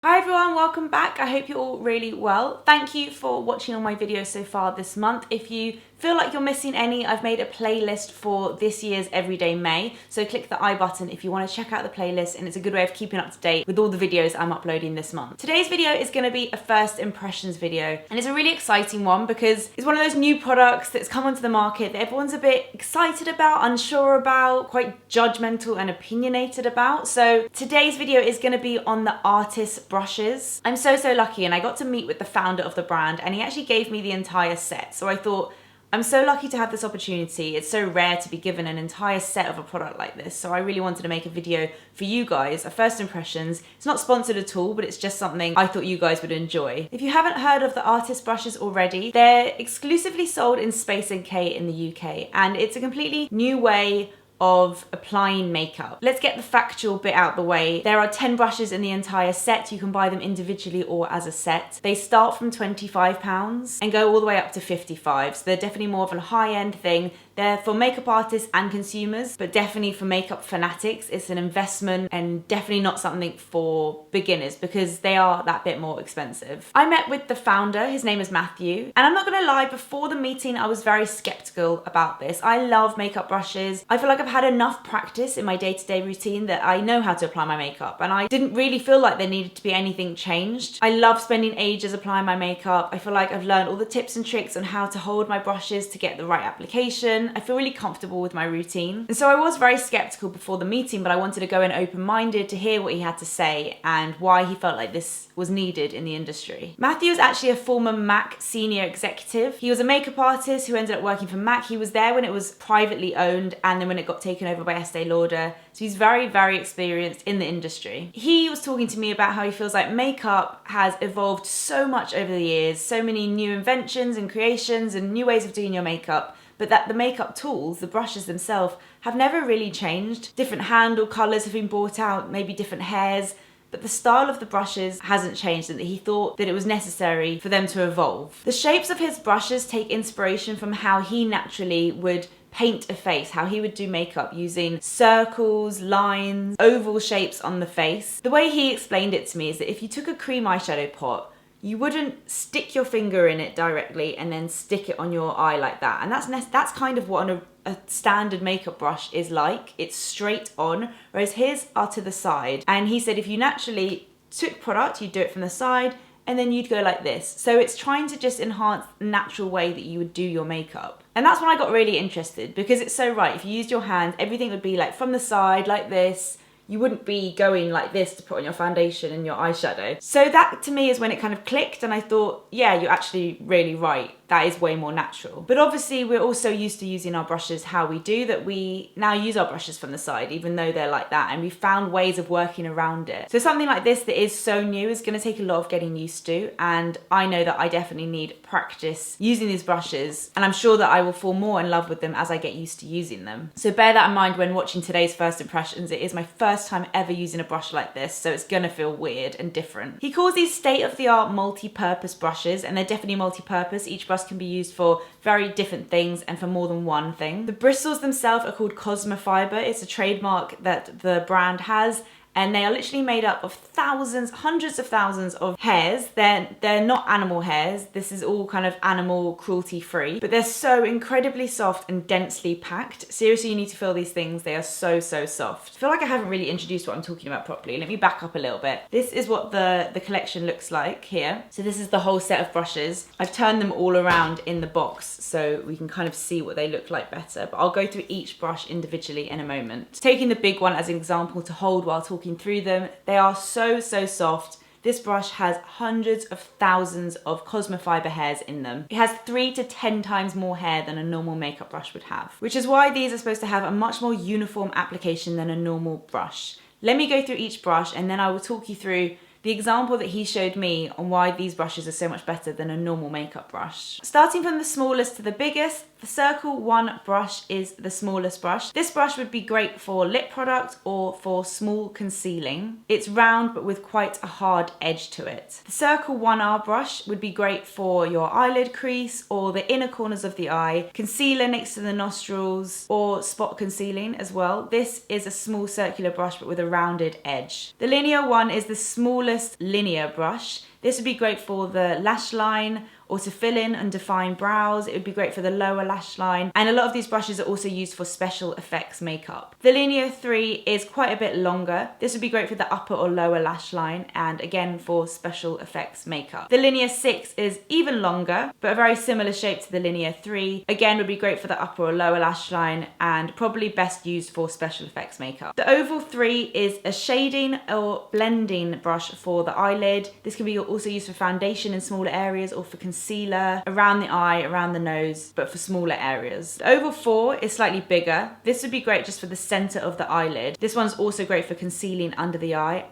Hi everyone, welcome back. I hope you're all really well. Thank you for watching all my videos so far this month. If you feel like you're missing any, I've made a playlist for this year's Everyday May. So click the I button if you want to check out the playlist, and it's a good way of keeping up to date with all the videos I'm uploading this month. Today's video is going to be a first impressions video, and it's a really exciting one because it's one of those new products that's come onto the market that everyone's a bit excited about, unsure about, quite judgmental and opinionated about. So today's video is going to be on the Artis brushes. I'm so lucky, and I got to meet with the founder of the brand, and he actually gave me the entire set. So I thought, I'm so lucky to have this opportunity. It's so rare to be given an entire set of a product like this. So I really wanted to make a video for you guys, a first impressions. It's not sponsored at all, but it's just something I thought you guys would enjoy. If you haven't heard of the Artis brushes already, they're exclusively sold in Space NK in the UK, and it's a completely new way of applying makeup. Let's get the factual bit out the way. There are 10 brushes in the entire set. You can buy them individually or as a set. They start from £25 and go all the way up to £55. So they're definitely more of a high-end thing. They're for makeup artists and consumers, but definitely for makeup fanatics. It's an investment and definitely not something for beginners because they are that bit more expensive. I met with the founder, his name is Matthew, and I'm not gonna lie, before the meeting I was very skeptical about this. I love makeup brushes. I feel like I've had enough practice in my day-to-day routine that I know how to apply my makeup, and I didn't really feel like there needed to be anything changed. I love spending ages applying my makeup. I feel like I've learned all the tips and tricks on how to hold my brushes to get the right application. I feel really comfortable with my routine. And so I was very skeptical before the meeting, but I wanted to go in open-minded to hear what he had to say and why he felt like this was needed in the industry. Matthew is actually a former MAC senior executive. He was a makeup artist who ended up working for MAC. He was there when it was privately owned and then when it got taken over by Estee Lauder. So he's very experienced in the industry. He was talking to me about how he feels like makeup has evolved so much over the years, so many new inventions and creations and new ways of doing your makeup, but that the makeup tools, the brushes themselves, have never really changed. Different handle colours have been brought out, maybe different hairs, but the style of the brushes hasn't changed, and that he thought that it was necessary for them to evolve. The shapes of his brushes take inspiration from how he naturally would paint a face, how he would do makeup using circles, lines, oval shapes on the face. The way he explained it to me is that if you took a cream eyeshadow pot, you wouldn't stick your finger in it directly and then stick it on your eye like that. And that's kind of what a standard makeup brush is like. It's straight on, whereas his are to the side. And he said if you naturally took product, you'd do it from the side, and then you'd go like this. So it's trying to just enhance the natural way that you would do your makeup. And that's when I got really interested, because it's so right. If you used your hands, everything would be like from the side, like this. You wouldn't be going like this to put on your foundation and your eyeshadow. So that to me is when it kind of clicked, and I thought, yeah, you're actually really right. That is way more natural. But obviously we're also used to using our brushes how we do, that we now use our brushes from the side, even though they're like that, and we found ways of working around it. So something like this that is so new is gonna take a lot of getting used to, and I know that I definitely need practice using these brushes, and I'm sure that I will fall more in love with them as I get used to using them. So bear that in mind when watching today's first impressions. It is my first time ever using a brush like this, so it's gonna feel weird and different. He calls these state-of-the-art multi-purpose brushes, and they're definitely multi-purpose. Each brush can be used for very different things and for more than one thing. The bristles themselves are called Cosmo Fiber. It's a trademark that the brand has, and they are literally made up of thousands, hundreds of thousands of hairs. They're not animal hairs. This is all kind of animal cruelty free, but they're so incredibly soft and densely packed. Seriously, you need to feel these things. They are so soft. I feel like I haven't really introduced what I'm talking about properly. Let me back up a little bit. This is what the collection looks like here. So this is the whole set of brushes. I've turned them all around in the box so we can kind of see what they look like better, but I'll go through each brush individually in a moment. Taking the big one as an example to hold while talking through them, they are so soft. This brush has hundreds of thousands of Cosmo Fiber hairs in them. It has 3 to 10 times more hair than a normal makeup brush would have, which is why these are supposed to have a much more uniform application than a normal brush. Let me go through each brush, and then I will talk you through the example that he showed me on why these brushes are so much better than a normal makeup brush. Starting from the smallest to the biggest, The Circle 1 brush is the smallest brush. This brush would be great for lip product or for small concealing. It's round but with quite a hard edge to it. The Circle 1R brush would be great for your eyelid crease or the inner corners of the eye, concealer next to the nostrils, or spot concealing as well. This is a small circular brush but with a rounded edge. The Linear one is the smallest linear brush. This would be great for the lash line or to fill in and define brows. It would be great for the lower lash line. And a lot of these brushes are also used for special effects makeup. The Linear 3 is quite a bit longer. This would be great for the upper or lower lash line and again for special effects makeup. The Linear 6 is even longer, but a very similar shape to the Linear 3. Again, would be great for the upper or lower lash line and probably best used for special effects makeup. The Oval 3 is a shading or blending brush for the eyelid. This can be also used for foundation in smaller areas or for concealer around the eye, around the nose, but for smaller areas. The Oval 4 is slightly bigger. This would be great just for the center of the eyelid. This one's also great for concealing under the eye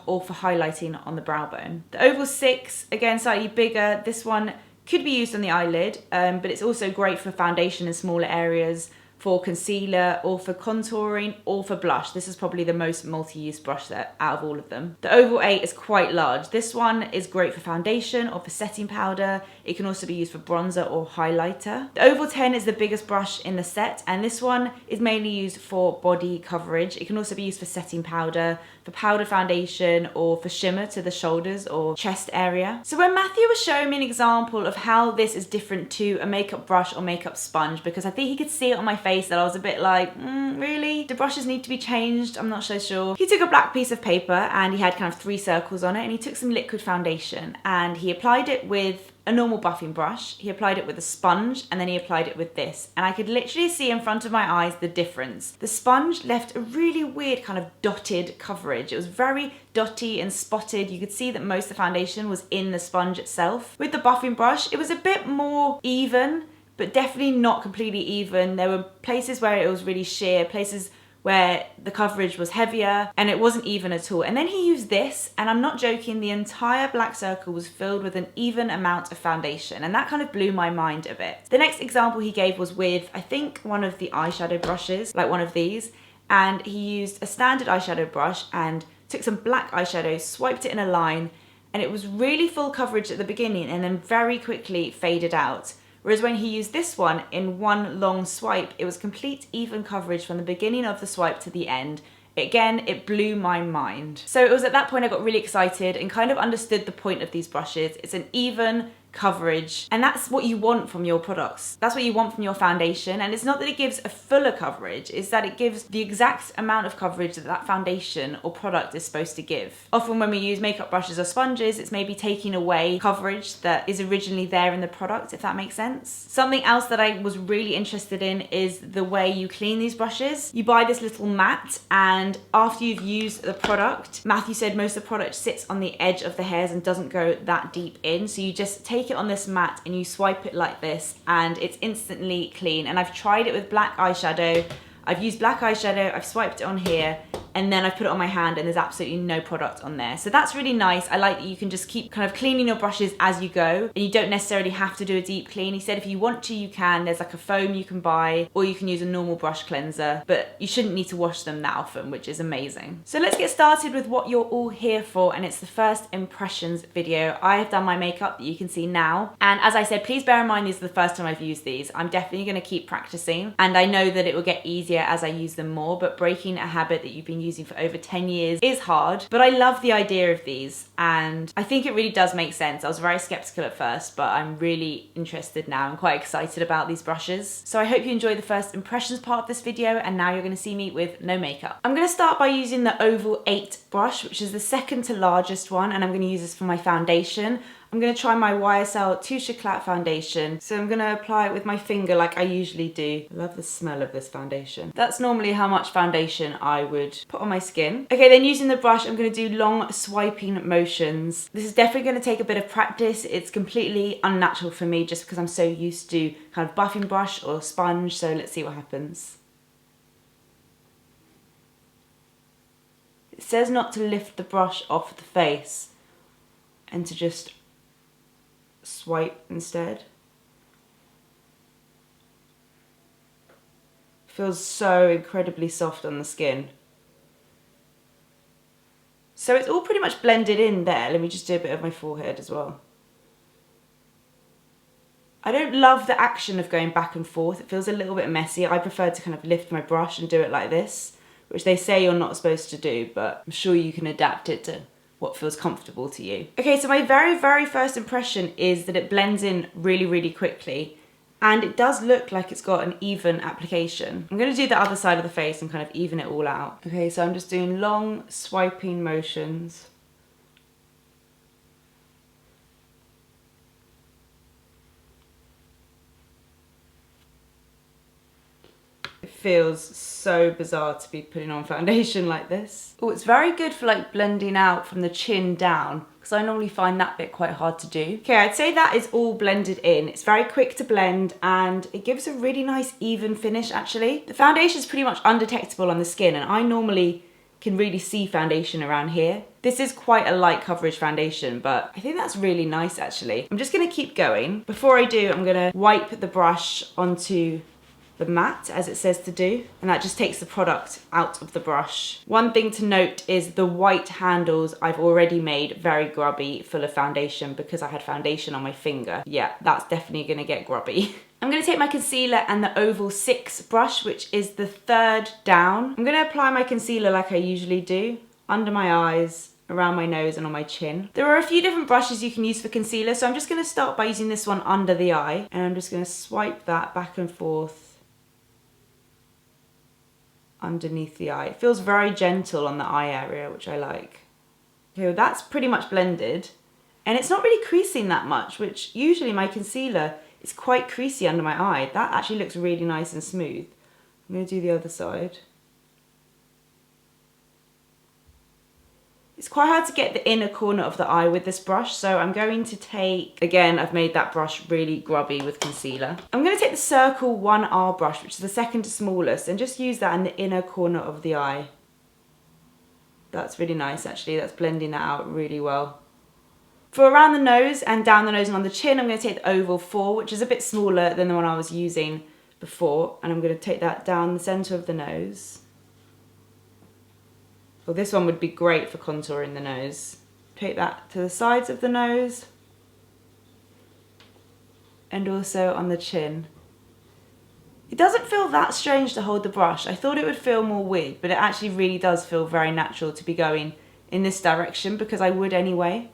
or for highlighting on the brow bone. The Oval 6, again slightly bigger. This one could be used on the eyelid, but it's also great for foundation in smaller areas, for concealer or for contouring or for blush. This is probably the most multi-use brush set out of all of them. The Oval 8 is quite large. This one is great for foundation or for setting powder. It can also be used for bronzer or highlighter. The Oval 10 is the biggest brush in the set, and this one is mainly used for body coverage. It can also be used for setting powder, for powder foundation, or for shimmer to the shoulders or chest area. So when Matthew was showing me an example of how this is different to a makeup brush or makeup sponge, because I think he could see it on my face that I was a bit like, really? Do brushes need to be changed? I'm not so sure. He took a black piece of paper and he had kind of 3 circles on it, and he took some liquid foundation and he applied it with a normal buffing brush, he applied it with a sponge, and then he applied it with this. And I could literally see in front of my eyes the difference. The sponge left a really weird kind of dotted coverage. It was very dotty and spotted. You could see that most of the foundation was in the sponge itself. With the buffing brush, it was a bit more even, but definitely not completely even. There were places where it was really sheer, places where the coverage was heavier, and it wasn't even at all. And then he used this, and I'm not joking, the entire black circle was filled with an even amount of foundation, and that kind of blew my mind a bit. The next example he gave was with, I think, one of the eyeshadow brushes, like one of these, and he used a standard eyeshadow brush and took some black eyeshadow, swiped it in a line, and it was really full coverage at the beginning and then very quickly faded out. Whereas when he used this one in one long swipe, it was complete even coverage from the beginning of the swipe to the end. Again, it blew my mind. So it was at that point I got really excited and kind of understood the point of these brushes. It's an even coverage, and that's what you want from your products. That's what you want from your foundation. And it's not that it gives a fuller coverage, it's that it gives the exact amount of coverage that that foundation or product is supposed to give. Often when we use makeup brushes or sponges, it's maybe taking away coverage that is originally there in the product, if that makes sense. Something else that I was really interested in is the way you clean these brushes. You buy this little mat, and after you've used the product, Matthew said most of the product sits on the edge of the hairs and doesn't go that deep in, so you just take it on this mat and you swipe it like this and it's instantly clean. And I've tried it with black eyeshadow. I've used black eyeshadow, I've swiped it on here, and then I've put it on my hand and there's absolutely no product on there. So that's really nice. I like that you can just keep kind of cleaning your brushes as you go, and you don't necessarily have to do a deep clean. He said if you want to, you can. There's like a foam you can buy, or you can use a normal brush cleanser, but you shouldn't need to wash them that often, which is amazing. So let's get started with what you're all here for, and it's the first impressions video. I have done my makeup that you can see now, and as I said, please bear in mind these are the first time I've used these. I'm definitely going to keep practicing, and I know that it will get easier as I use them more, but breaking a habit that you've been using for over 10 years is hard. But I love the idea of these, and I think it really does make sense. I was very skeptical at first, but I'm really interested now and quite excited about these brushes. So I hope you enjoy the first impressions part of this video, and now you're going to see me with no makeup. I'm going to start by using the Oval 8 brush, which is the second to largest one, and I'm going to use this for my foundation. I'm going to try my YSL Touche Éclat foundation. So I'm going to apply it with my finger like I usually do. I love the smell of this foundation. That's normally how much foundation I would put on my skin. Okay, then using the brush, I'm going to do long swiping motions. This is definitely going to take a bit of practice. It's completely unnatural for me just because I'm so used to kind of buffing brush or sponge. So let's see what happens. It says not to lift the brush off the face and to just swipe instead. Feels so incredibly soft on the skin. So it's all pretty much blended in there. Let me just do a bit of my forehead as well. I don't love the action of going back and forth. It feels a little bit messy. I prefer to kind of lift my brush and do it like this, which they say you're not supposed to do, but I'm sure you can adapt it to what feels comfortable to you. Okay, so my very, very first impression is that it blends in really, really quickly. And it does look like it's got an even application. I'm gonna do the other side of the face and kind of even it all out. Okay, so I'm just doing long swiping motions. It feels so bizarre to be putting on foundation like this. Oh, it's very good for like blending out from the chin down, because I normally find that bit quite hard to do. Okay, I'd say that is all blended in. It's very quick to blend and it gives a really nice even finish actually. The foundation is pretty much undetectable on the skin, and I normally can really see foundation around here. This is quite a light coverage foundation, but I think that's really nice actually. I'm just gonna keep going. Before I do, I'm gonna wipe the brush onto the matte as it says to do, and that just takes the product out of the brush. One thing to note is the white handles I've already made very grubby, full of foundation, because I had foundation on my finger. Yeah, that's definitely gonna get grubby. I'm gonna take my concealer and the Oval 6 brush, which is the third down. I'm gonna apply my concealer like I usually do, under my eyes, around my nose and on my chin. There are a few different brushes you can use for concealer, so I'm just gonna start by using this one under the eye, and I'm just gonna swipe that back and forth underneath the eye. It feels very gentle on the eye area, which I like. Okay, well, that's pretty much blended, and it's not really creasing that much, which usually my concealer is quite creasy under my eye. That actually looks really nice and smooth. I'm gonna do the other side. It's quite hard to get the inner corner of the eye with this brush, so I'm going to take, again, I've made that brush really grubby with concealer. I'm going to take the Circle 1R brush, which is the second smallest, and just use that in the inner corner of the eye. That's really nice actually, that's blending that out really well. For around the nose and down the nose and on the chin, I'm going to take the Oval 4, which is a bit smaller than the one I was using before, and I'm going to take that down the centre of the nose. Well, this one would be great for contouring the nose. Take that to the sides of the nose and also on the chin. It doesn't feel that strange to hold the brush. I thought it would feel more weird, but it actually really does feel very natural to be going in this direction, because I would anyway.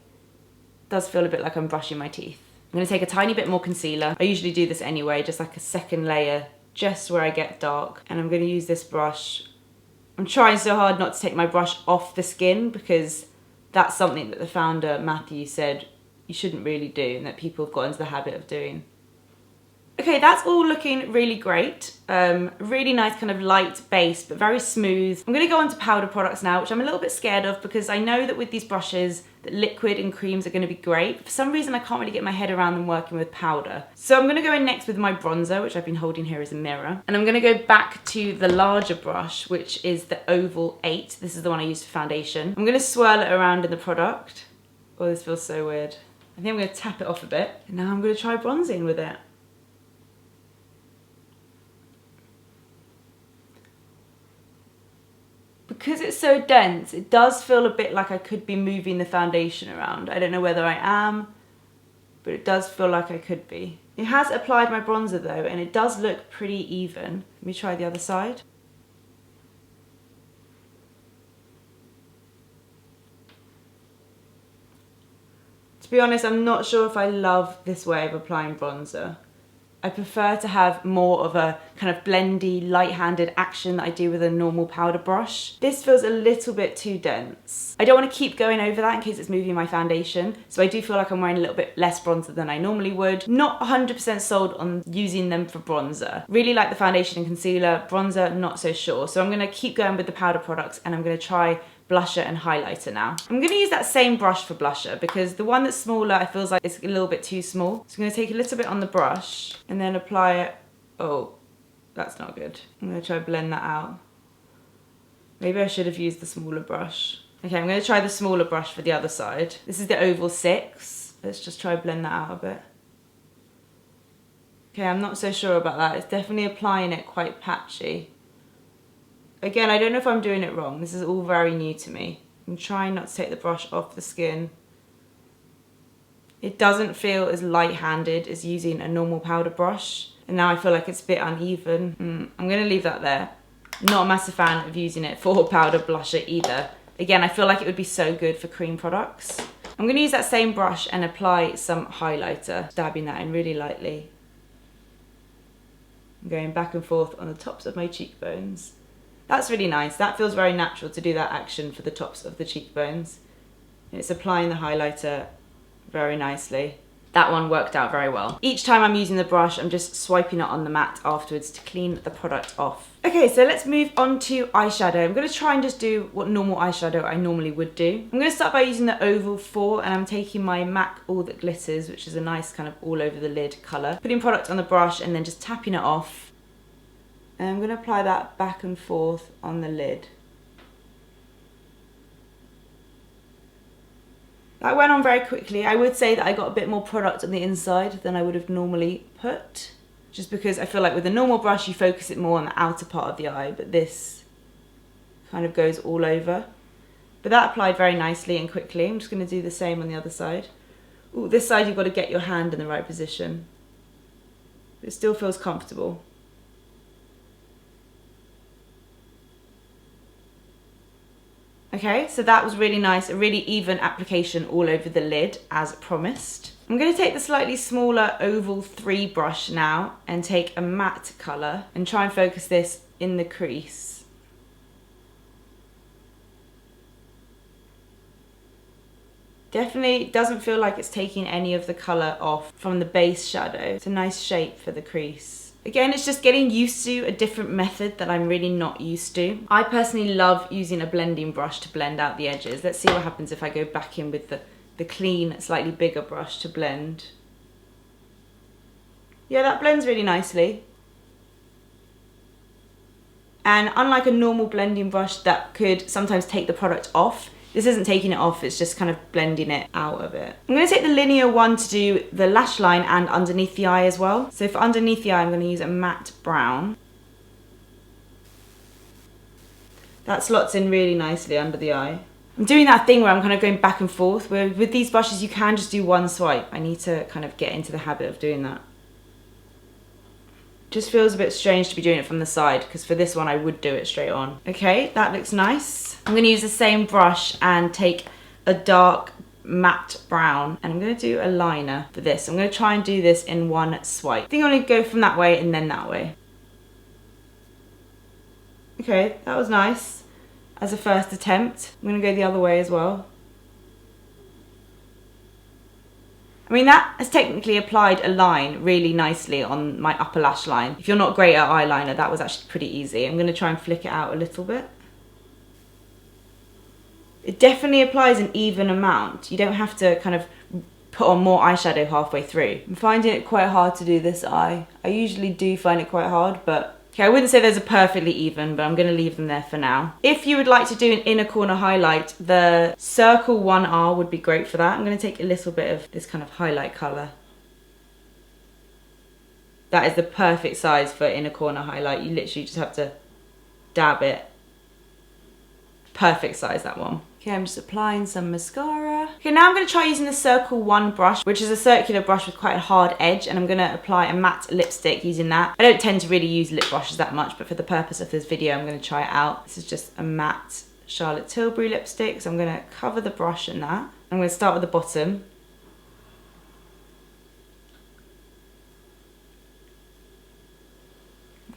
It does feel a bit like I'm brushing my teeth. I'm going to take a tiny bit more concealer. I usually do this anyway, just like a second layer, just where I get dark. And I'm going to use this brush. I'm trying so hard not to take my brush off the skin, because that's something that the founder, Matthew, said you shouldn't really do, and that people have got into the habit of doing. Okay, that's all looking really great. Really nice kind of light base, but very smooth. I'm gonna go on to powder products now, which I'm a little bit scared of, because I know that with these brushes, that liquid and creams are gonna be great. But for some reason, I can't really get my head around them working with powder. So I'm gonna go in next with my bronzer, which I've been holding here as a mirror. And I'm gonna go back to the larger brush, which is the Oval 8. This is the one I used for foundation. I'm gonna swirl it around in the product. Oh, this feels so weird. I think I'm gonna tap it off a bit. And now I'm gonna try bronzing with it. Because it's so dense, it does feel a bit like I could be moving the foundation around. I don't know whether I am, but it does feel like I could be. It has applied my bronzer though, and it does look pretty even. Let me try the other side. To be honest, I'm not sure if I love this way of applying bronzer. I prefer to have more of a kind of blendy, light-handed action that I do with a normal powder brush. This feels a little bit too dense. I don't want to keep going over that in case it's moving my foundation, so I do feel like I'm wearing a little bit less bronzer than I normally would. Not 100% sold on using them for bronzer. Really like the foundation and concealer. Bronzer, not so sure. So I'm going to keep going with the powder products, and I'm going to try blusher and highlighter now. I'm going to use that same brush for blusher, because the one that's smaller I feels like it's a little bit too small. So I'm going to take a little bit on the brush and then apply it. Oh, that's not good. I'm going to try to blend that out. Maybe I should have used the smaller brush. Okay, I'm going to try the smaller brush for the other side. This is the Oval 6. Let's just try to blend that out a bit. Okay, I'm not so sure about that. It's definitely applying it quite patchy. Again, I don't know if I'm doing it wrong. This is all very new to me. I'm trying not to take the brush off the skin. It doesn't feel as light-handed as using a normal powder brush. And now I feel like it's a bit uneven. I'm gonna leave that there. Not a massive fan of using it for powder blusher either. Again, I feel like it would be so good for cream products. I'm gonna use that same brush and apply some highlighter, dabbing that in really lightly. I'm going back and forth on the tops of my cheekbones. That's really nice. That feels very natural to do that action for the tops of the cheekbones. It's applying the highlighter very nicely. That one worked out very well. Each time I'm using the brush, I'm just swiping it on the mat afterwards to clean the product off. Okay, so let's move on to eyeshadow. I'm gonna try and just do what normal eyeshadow I normally would do. I'm gonna start by using the Oval 4, and I'm taking my MAC All That Glitters, which is a nice kind of all over the lid colour. Putting product on the brush and then just tapping it off. And I'm gonna apply that back and forth on the lid. That went on very quickly. I would say that I got a bit more product on the inside than I would have normally put, just because I feel like with a normal brush you focus it more on the outer part of the eye, but this kind of goes all over. But that applied very nicely and quickly. I'm just going to do the same on the other side. Ooh, this side you've got to get your hand in the right position. It still feels comfortable. Okay, so that was really nice, a really even application all over the lid as promised. I'm going to take the slightly smaller Oval 3 brush now and take a matte colour and try and focus this in the crease. Definitely doesn't feel like it's taking any of the colour off from the base shadow. It's a nice shape for the crease. Again, it's just getting used to a different method that I'm really not used to. I personally love using a blending brush to blend out the edges. Let's see what happens if I go back in with the clean, slightly bigger brush to blend. Yeah, that blends really nicely. And unlike a normal blending brush that could sometimes take the product off, this isn't taking it off, it's just kind of blending it out of it. I'm going to take the linear one to do the lash line and underneath the eye as well. So for underneath the eye, I'm going to use a matte brown. That slots in really nicely under the eye. I'm doing that thing where I'm kind of going back and forth, where with these brushes you can just do one swipe. I need to kind of get into the habit of doing that. Just feels a bit strange to be doing it from the side, because for this one I would do it straight on. Okay, that looks nice. I'm going to use the same brush and take a dark matte brown, and I'm going to do a liner for this. I'm going to try and do this in one swipe. I think I'm going to go from that way and then that way. Okay, that was nice as a first attempt. I'm going to go the other way as well. I mean, that has technically applied a line really nicely on my upper lash line. If you're not great at eyeliner, that was actually pretty easy. I'm going to try and flick it out a little bit. It definitely applies an even amount. You don't have to kind of put on more eyeshadow halfway through. I'm finding it quite hard to do this eye. I usually do find it quite hard, but okay, I wouldn't say there's a perfectly even, but I'm going to leave them there for now. If you would like to do an inner corner highlight, the Circle 1R would be great for that. I'm going to take a little bit of this kind of highlight colour. That is the perfect size for inner corner highlight. You literally just have to dab it. Perfect size, that one. Okay, I'm just applying some mascara. Okay, now I'm going to try using the Circle 1 brush, which is a circular brush with quite a hard edge, and I'm going to apply a matte lipstick using that. I don't tend to really use lip brushes that much, but for the purpose of this video, I'm going to try it out. This is just a matte Charlotte Tilbury lipstick, so I'm going to cover the brush in that. I'm going to start with the bottom.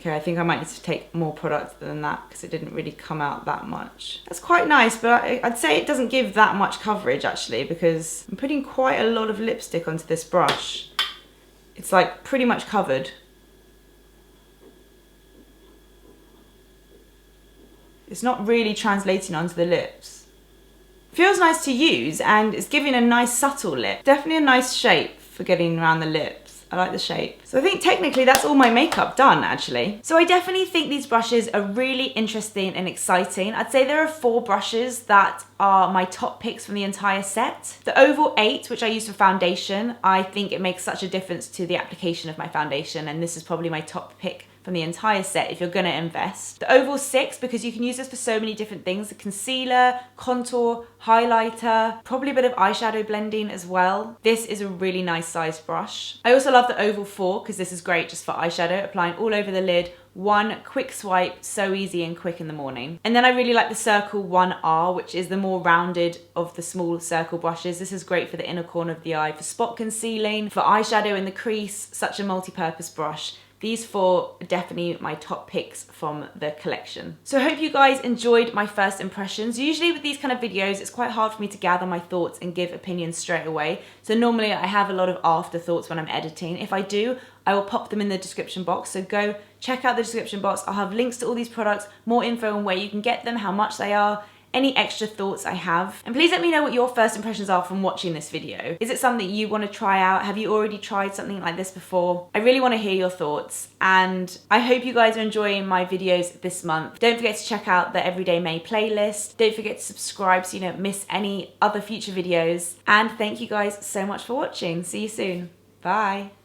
Okay, I think I might need to take more product than that because it didn't really come out that much. That's quite nice, but I'd say it doesn't give that much coverage actually, because I'm putting quite a lot of lipstick onto this brush. It's like pretty much covered. It's not really translating onto the lips. Feels nice to use and it's giving a nice subtle lip. Definitely a nice shape for getting around the lips. I like the shape. So I think technically that's all my makeup done, actually. So I definitely think these brushes are really interesting and exciting. I'd say there are 4 brushes that are my top picks from the entire set. The Oval 8, which I use for foundation, I think it makes such a difference to the application of my foundation, and this is probably my top pick from the entire set if you're gonna invest. The Oval 6, because you can use this for so many different things: the concealer, contour, highlighter, probably a bit of eyeshadow blending as well. This is a really nice sized brush. I also love the Oval 4 because this is great just for eyeshadow, applying all over the lid. One quick swipe, so easy and quick in the morning. And then I really like the Circle 1R, which is the more rounded of the small circle brushes. This is great for the inner corner of the eye, for spot concealing, for eyeshadow in the crease, such a multi-purpose brush. These 4 are definitely my top picks from the collection. So I hope you guys enjoyed my first impressions. Usually with these kind of videos, it's quite hard for me to gather my thoughts and give opinions straight away. So normally I have a lot of afterthoughts when I'm editing. If I do, I will pop them in the description box. So go check out the description box. I'll have links to all these products, more info on where you can get them, how much they are, any extra thoughts I have. And please let me know what your first impressions are from watching this video. Is it something you want to try out? Have you already tried something like this before? I really want to hear your thoughts, and I hope you guys are enjoying my videos this month. Don't forget to check out the Everyday May playlist. Don't forget to subscribe so you don't miss any other future videos. And thank you guys so much for watching. See you soon. Bye.